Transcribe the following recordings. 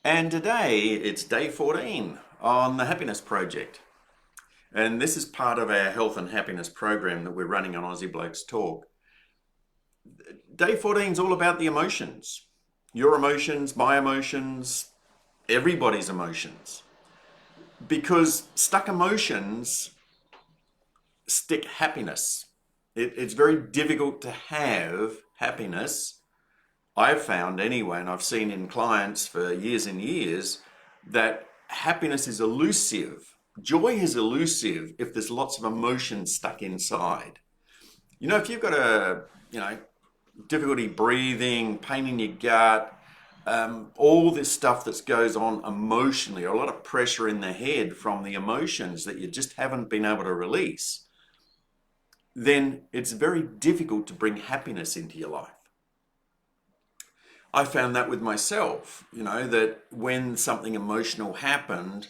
And today it's day 14 on the Happiness Project. And this is part of our health and happiness program that we're running on Aussie Blokes Talk. Day 14 is all about the emotions. Your emotions, my emotions, everybody's emotions. Because stuck emotions stick happiness. It's very difficult to have happiness. I've found anyway, and I've seen in clients for years and years, that happiness is elusive. Joy is elusive if there's lots of emotion stuck inside. If you've got difficulty breathing, pain in your gut, all this stuff that goes on emotionally, or a lot of pressure in the head from the emotions that you just haven't been able to release, then it's very difficult to bring happiness into your life. I found that with myself, that when something emotional happened,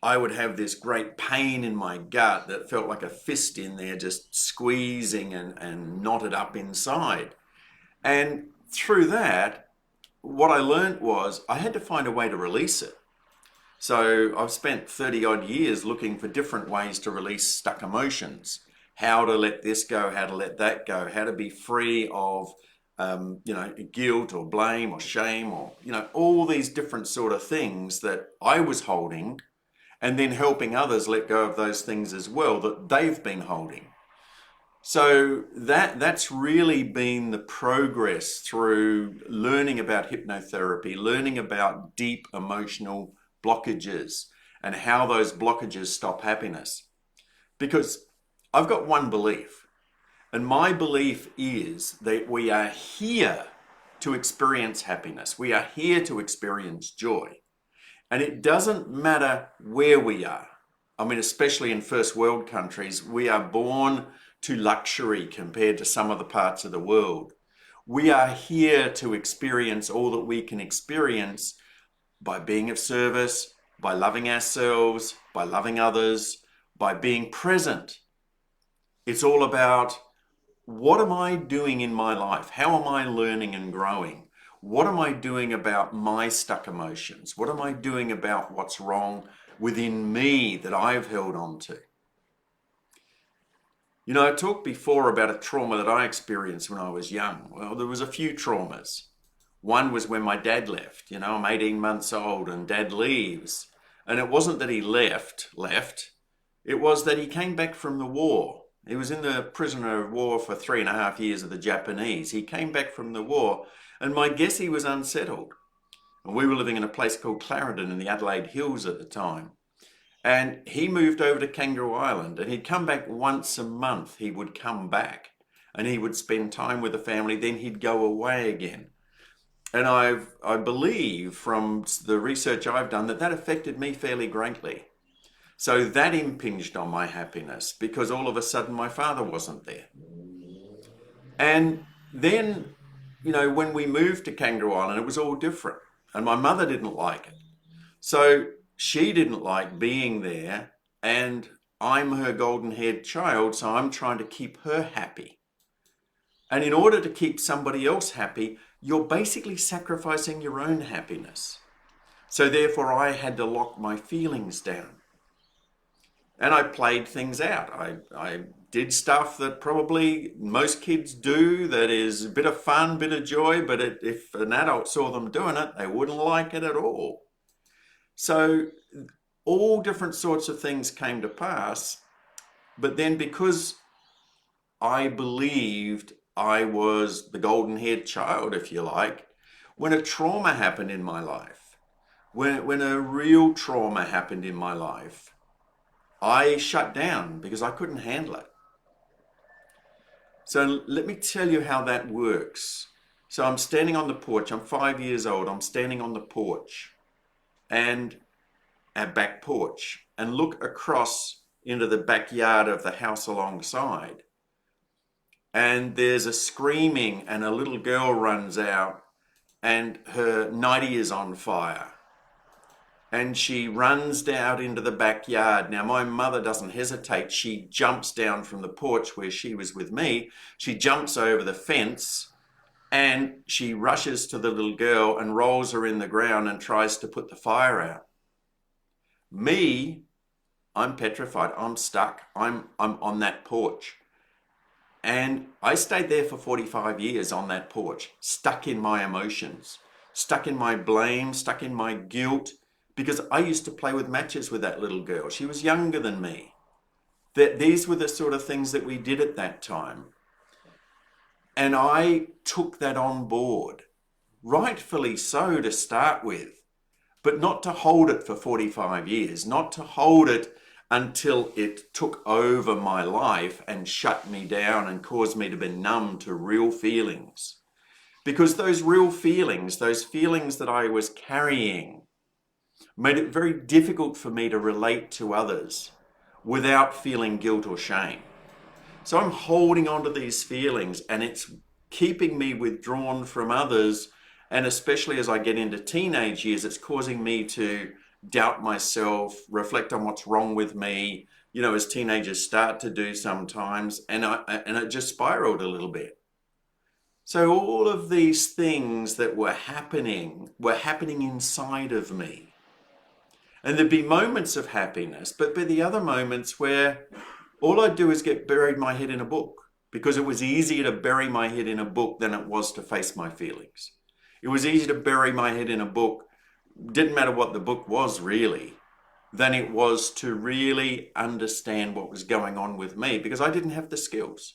I would have this great pain in my gut that felt like a fist in there just squeezing and knotted up inside. And through that, what I learned was I had to find a way to release it. So I've spent 30 odd years looking for different ways to release stuck emotions. How to let this go, how to let that go, how to be free of guilt or blame or shame or, all these different sort of things that I was holding, and then helping others let go of those things as well that they've been holding. So that's really been the progress through learning about hypnotherapy, learning about deep emotional blockages and how those blockages stop happiness. Because I've got one belief. And my belief is that we are here to experience happiness. We are here to experience joy. And it doesn't matter where we are. I mean, especially in first world countries, we are born to luxury compared to some other parts of the world. We are here to experience all that we can experience by being of service, by loving ourselves, by loving others, by being present. It's all about, what am I doing in my life? How am I learning and growing? What am I doing about my stuck emotions? What am I doing about what's wrong within me that I've held on to? I talked before about a trauma that I experienced when I was young. Well, there was a few traumas. One was when my dad left. I'm 18 months old and dad leaves. And it wasn't that he left. It was that he came back from the war. He was in the prisoner of war for 3.5 years of the Japanese. He came back from the war, and my guess he was unsettled. And we were living in a place called Clarendon in the Adelaide Hills at the time. And he moved over to Kangaroo Island, and he'd come back once a month. He would come back, and he would spend time with the family, then he'd go away again. And I believe from the research I've done that affected me fairly greatly. So that impinged on my happiness because all of a sudden my father wasn't there. And then, when we moved to Kangaroo Island, it was all different. And my mother didn't like it. So she didn't like being there, and I'm her golden-haired child, so I'm trying to keep her happy. And in order to keep somebody else happy, you're basically sacrificing your own happiness. So therefore I had to lock my feelings down. And I played things out. I did stuff that probably most kids do that is a bit of fun, bit of joy, but if an adult saw them doing it, they wouldn't like it at all. So all different sorts of things came to pass. But then because I believed I was the golden-haired child, if you like, when a trauma happened in my life, when a real trauma happened in my life, I shut down because I couldn't handle it. So let me tell you how that works. So I'm standing on the porch. I'm 5 years old. I'm standing on the porch and our back porch and look across into the backyard of the house alongside. And there's a screaming and a little girl runs out and her nightie is on fire. And she runs out into the backyard. Now, my mother doesn't hesitate. She jumps down from the porch where she was with me. She jumps over the fence And she rushes to the little girl and rolls her in the ground and tries to put the fire out. Me, I'm petrified. I'm stuck. I'm on that porch. And I stayed there for 45 years on that porch, stuck in my emotions, stuck in my blame, stuck in my guilt, because I used to play with matches with that little girl. She was younger than me. These were the sort of things that we did at that time. And I took that on board, rightfully so to start with, but not to hold it for 45 years, not to hold it until it took over my life and shut me down and caused me to be numb to real feelings. Because those real feelings, those feelings that I was carrying, made it very difficult for me to relate to others without feeling guilt or shame. So I'm holding on to these feelings, and it's keeping me withdrawn from others. And especially as I get into teenage years, it's causing me to doubt myself, reflect on what's wrong with me, as teenagers start to do sometimes. And it just spiraled a little bit. So all of these things that were happening inside of me. And there'd be moments of happiness, but there'd be the other moments where all I'd do is get buried my head in a book, because it was easier to bury my head in a book than it was to face my feelings. It was easier to bury my head in a book, didn't matter what the book was really, than it was to really understand what was going on with me, because I didn't have the skills.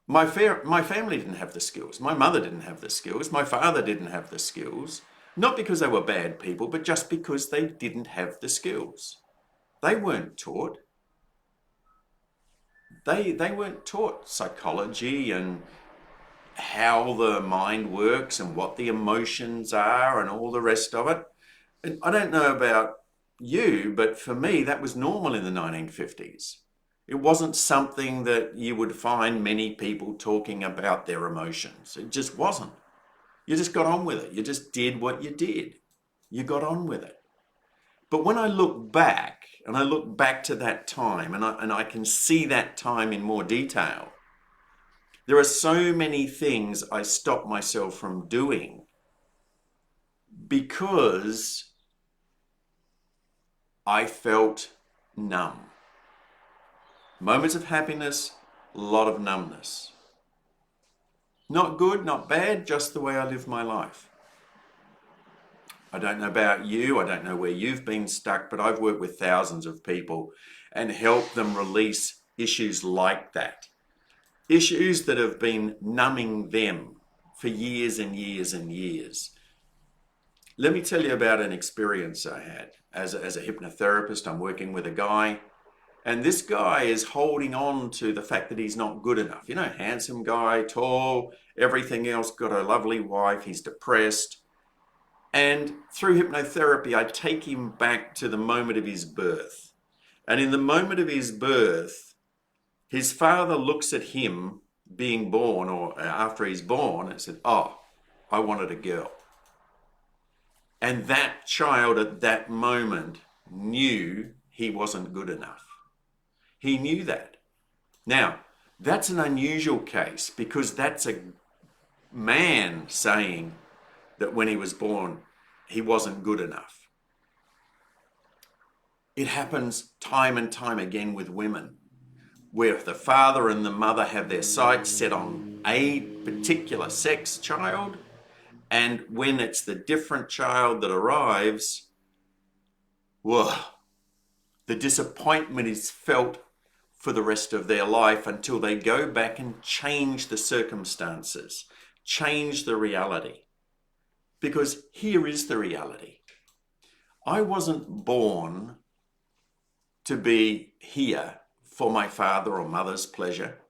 My family didn't have the skills. My mother didn't have the skills. My father didn't have the skills. Not because they were bad people, but just because they didn't have the skills. They weren't taught. They weren't taught psychology and how the mind works and what the emotions are and all the rest of it. And I don't know about you, but for me, that was normal in the 1950s. It wasn't something that you would find many people talking about their emotions. It just wasn't. You just got on with it. You just did what you did. You got on with it. But when I look back, and I look back to that time, and I can see that time in more detail, there are so many things I stopped myself from doing because I felt numb. Moments of happiness, a lot of numbness. Not good, not bad, just the way I live my life. I don't know about you, I don't know where you've been stuck, but I've worked with thousands of people and helped them release issues like that. Issues that have been numbing them for years and years and years. Let me tell you about an experience I had. As a hypnotherapist, I'm working with a guy, and this guy is holding on to the fact that he's not good enough. Handsome guy, tall, everything else, got a lovely wife, he's depressed. And through hypnotherapy, I take him back to the moment of his birth. And in the moment of his birth, his father looks at him being born, or after he's born, and said, "Oh, I wanted a girl." And that child at that moment knew he wasn't good enough. He knew that. Now, that's an unusual case, because that's a man saying that when he was born, he wasn't good enough. It happens time and time again with women, where the father and the mother have their sights set on a particular sex child, and when it's the different child that arrives, whoa, the disappointment is felt for the rest of their life until they go back and change the circumstances, change the reality. Because here is the reality. I wasn't born to be here for my father or mother's pleasure.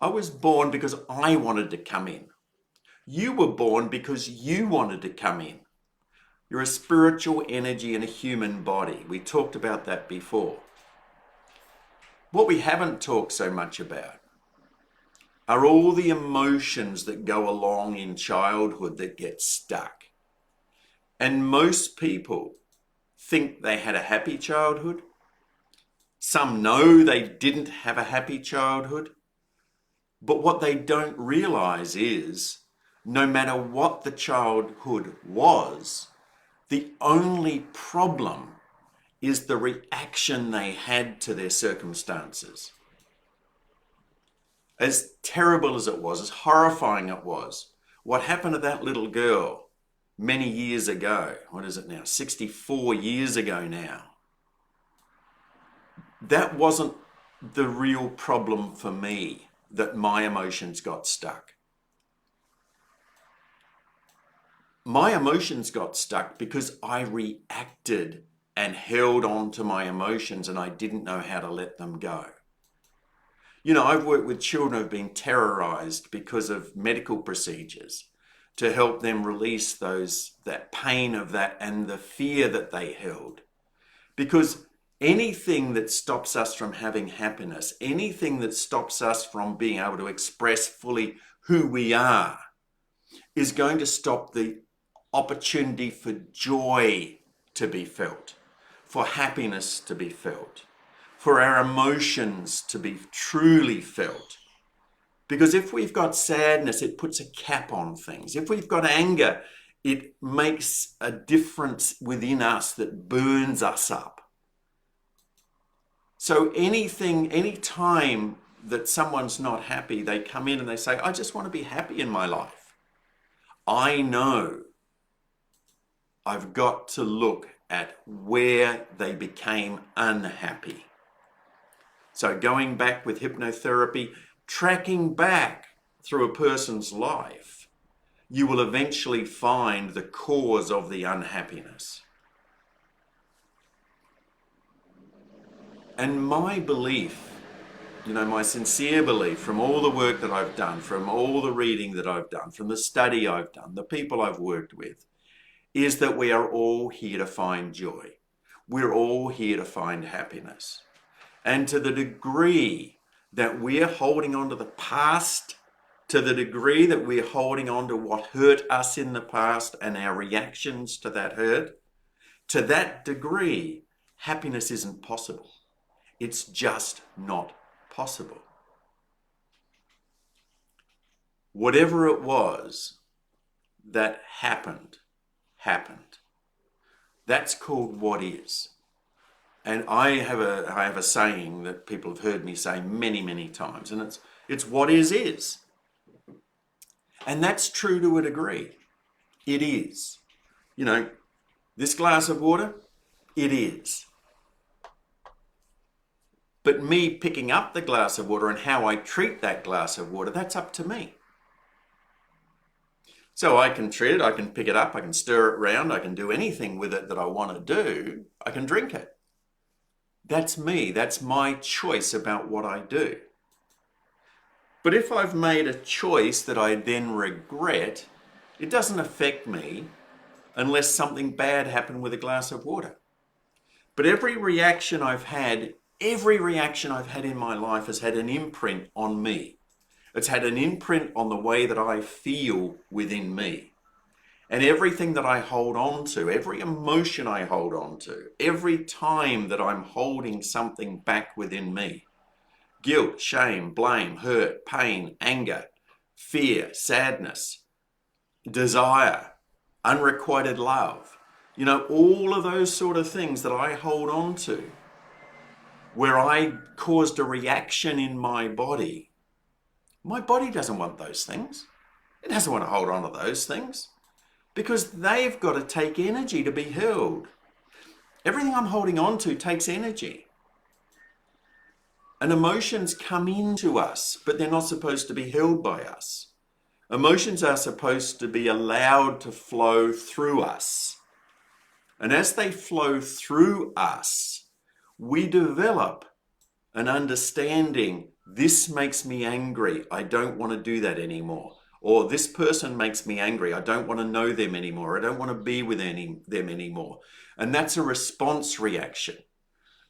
I was born because I wanted to come in. You were born because you wanted to come in. You're a spiritual energy in a human body. We talked about that before. What we haven't talked so much about are all the emotions that go along in childhood that get stuck. And most people think they had a happy childhood. Some know they didn't have a happy childhood. But what they don't realize is no matter what the childhood was, the only problem is the reaction they had to their circumstances. As terrible as it was, as horrifying it was, what happened to that little girl many years ago, what is it now, 64 years ago now, that wasn't the real problem for me, that my emotions got stuck. My emotions got stuck because I reacted and held on to my emotions and I didn't know how to let them go. You know, I've worked with children who've been terrorized because of medical procedures to help them release that pain of that and the fear that they held. Because anything that stops us from having happiness, anything that stops us from being able to express fully who we are, is going to stop the opportunity for joy to be felt, for happiness to be felt, for our emotions to be truly felt. Because if we've got sadness, it puts a cap on things. If we've got anger, it makes a difference within us that burns us up. So any time that someone's not happy, they come in and they say, I just want to be happy in my life. I know I've got to look at where they became unhappy. So going back with hypnotherapy, tracking back through a person's life, you will eventually find the cause of the unhappiness. And my belief, my sincere belief from all the work that I've done, from all the reading that I've done, from the study I've done, the people I've worked with, is that we are all here to find joy. We're all here to find happiness. And to the degree that we're holding on to the past, to the degree that we're holding on to what hurt us in the past and our reactions to that hurt, to that degree, happiness isn't possible. It's just not possible. Whatever it was that happened. That's called what is. And I have a saying that people have heard me say many, many times, and it's what is. And that's true to a degree. It is. This glass of water, it is. But me picking up the glass of water and how I treat that glass of water, that's up to me. So I can treat it, I can pick it up, I can stir it around, I can do anything with it that I want to do, I can drink it. That's me, that's my choice about what I do. But if I've made a choice that I then regret, it doesn't affect me unless something bad happened with a glass of water. But every reaction I've had in my life has had an imprint on me. It's had an imprint on the way that I feel within me. And everything that I hold on to, every emotion I hold on to, every time that I'm holding something back within me, guilt, shame, blame, hurt, pain, anger, fear, sadness, desire, unrequited love, all of those sort of things that I hold on to, where I caused a reaction in my body doesn't want those things. It doesn't want to hold on to those things because they've got to take energy to be held. Everything I'm holding on to takes energy. And emotions come into us, but they're not supposed to be held by us. Emotions are supposed to be allowed to flow through us. And as they flow through us, we develop an understanding, this makes me angry, I don't want to do that anymore. Or this person makes me angry, I don't want to know them anymore, I don't want to be with them anymore. And that's a response reaction,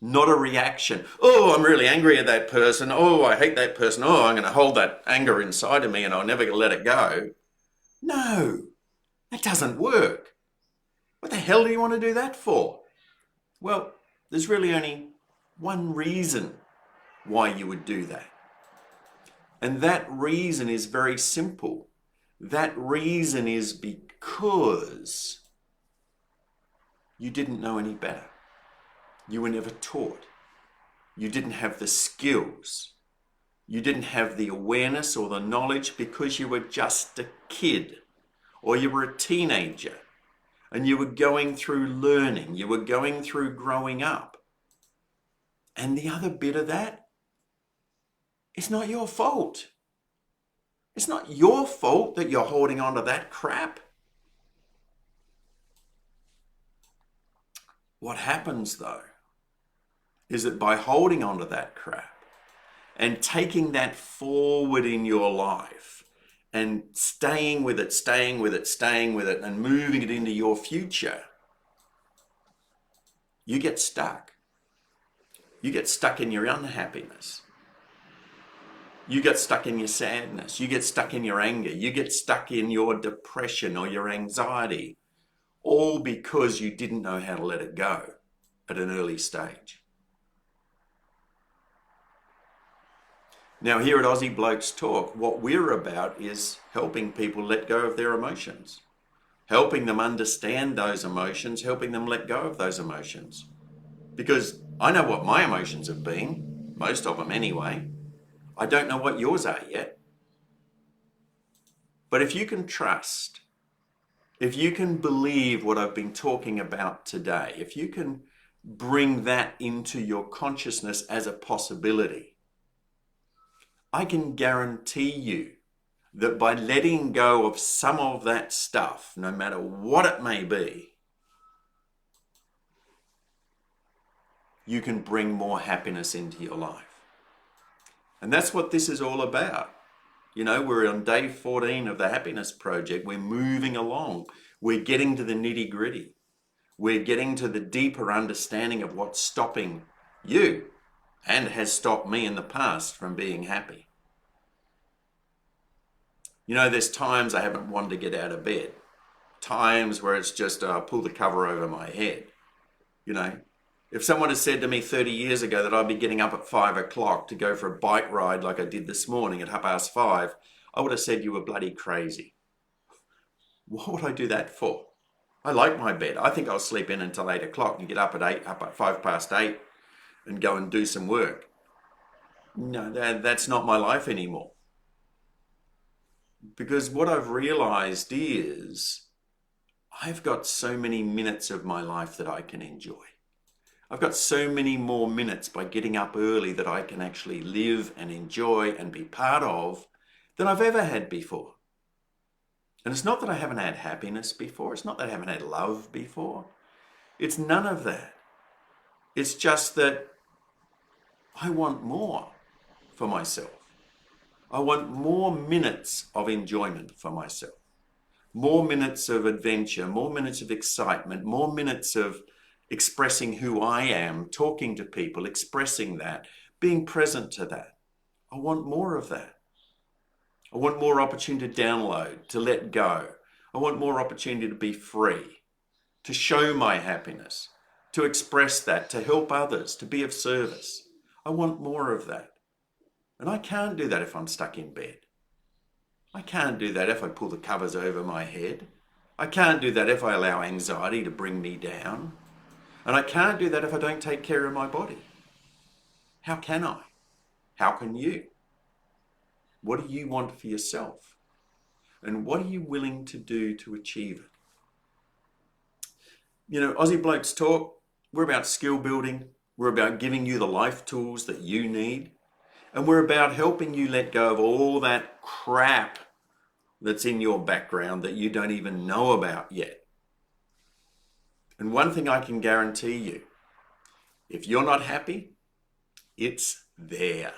not a reaction. Oh, I'm really angry at that person. Oh, I hate that person. Oh, I'm going to hold that anger inside of me and I'll never let it go. No, that doesn't work. What the hell do you want to do that for? Well, there's really only one reason why you would do that. And that reason is very simple. That reason is because you didn't know any better. You were never taught. You didn't have the skills. You didn't have the awareness or the knowledge because you were just a kid or you were a teenager and you were going through learning. You were going through growing up. And the other bit of that, it's not your fault. It's not your fault that you're holding on to that crap. What happens though is that by holding on to that crap and taking that forward in your life and staying with it, and moving it into your future, you get stuck. You get stuck in your unhappiness. You get stuck in your sadness. You get stuck in your anger. You get stuck in your depression or your anxiety, all because you didn't know how to let it go at an early stage. Now, here at Aussie Blokes Talk, what we're about is helping people let go of their emotions, helping them understand those emotions, helping them let go of those emotions. Because I know what my emotions have been, most of them anyway. I don't know what yours are yet. But if you can trust, if you can believe what I've been talking about today, if you can bring that into your consciousness as a possibility, I can guarantee you that by letting go of some of that stuff, no matter what it may be, you can bring more happiness into your life. And that's what this is all about. You know, we're on day 14 of the Happiness Project. We're moving along. We're getting to the nitty-gritty. We're getting to the deeper understanding of what's stopping you and has stopped me in the past from being happy. You know, there's times I haven't wanted to get out of bed. Times where it's just pull the cover over my head. You know, if someone had said to me 30 years ago that I'd be getting up at 5 o'clock to go for a bike ride like I did this morning at 5:30, I would have said you were bloody crazy. What would I do that for? I like my bed. I think I'll sleep in until 8 o'clock and get up at 8:05 and go and do some work. No, that's not my life anymore. Because what I've realized is I've got so many minutes of my life that I can enjoy. I've got so many more minutes by getting up early that I can actually live and enjoy and be part of than I've ever had before. And it's not that I haven't had happiness before. It's not that I haven't had love before. It's none of that. It's just that I want more for myself. I want more minutes of enjoyment for myself. More minutes of adventure, more minutes of excitement, more minutes of expressing who I am, talking to people, expressing that, being present to that. I want more of that. I want more opportunity to download, to let go. I want more opportunity to be free, to show my happiness, to express that, to help others, to be of service. I want more of that. And I can't do that if I'm stuck in bed. I can't do that if I pull the covers over my head. I can't do that if I allow anxiety to bring me down. And I can't do that if I don't take care of my body. How can I? How can you? What do you want for yourself? And what are you willing to do to achieve it? You know, Aussie Blokes Talk, we're about skill building. We're about giving you the life tools that you need. And we're about helping you let go of all that crap that's in your background that you don't even know about yet. And one thing I can guarantee you, if you're not happy, it's there.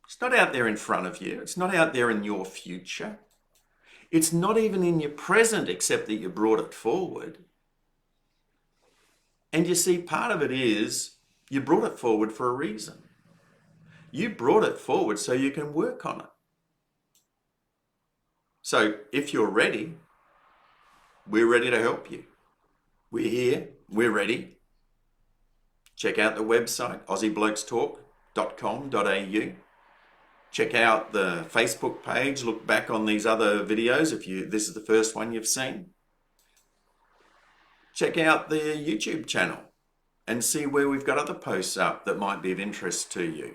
It's not out there in front of you. It's not out there in your future. It's not even in your present, except that you brought it forward. And you see, part of it is you brought it forward for a reason. You brought it forward so you can work on it. So if you're ready, we're ready to help you. We're here. We're ready. Check out the website, aussieblokestalk.com.au. Check out the Facebook page. Look back on these other videos if this is the first one you've seen. Check out the YouTube channel and see where we've got other posts up that might be of interest to you.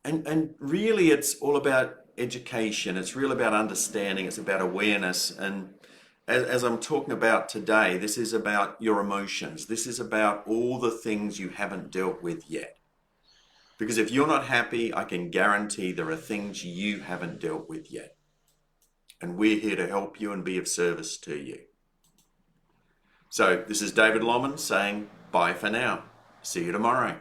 And really it's all about education. It's really about understanding. It's about awareness. And as I'm talking about today, this is about your emotions. This is about all the things you haven't dealt with yet. Because if you're not happy, I can guarantee there are things you haven't dealt with yet. And we're here to help you and be of service to you. So this is David Lomond saying bye for now. See you tomorrow.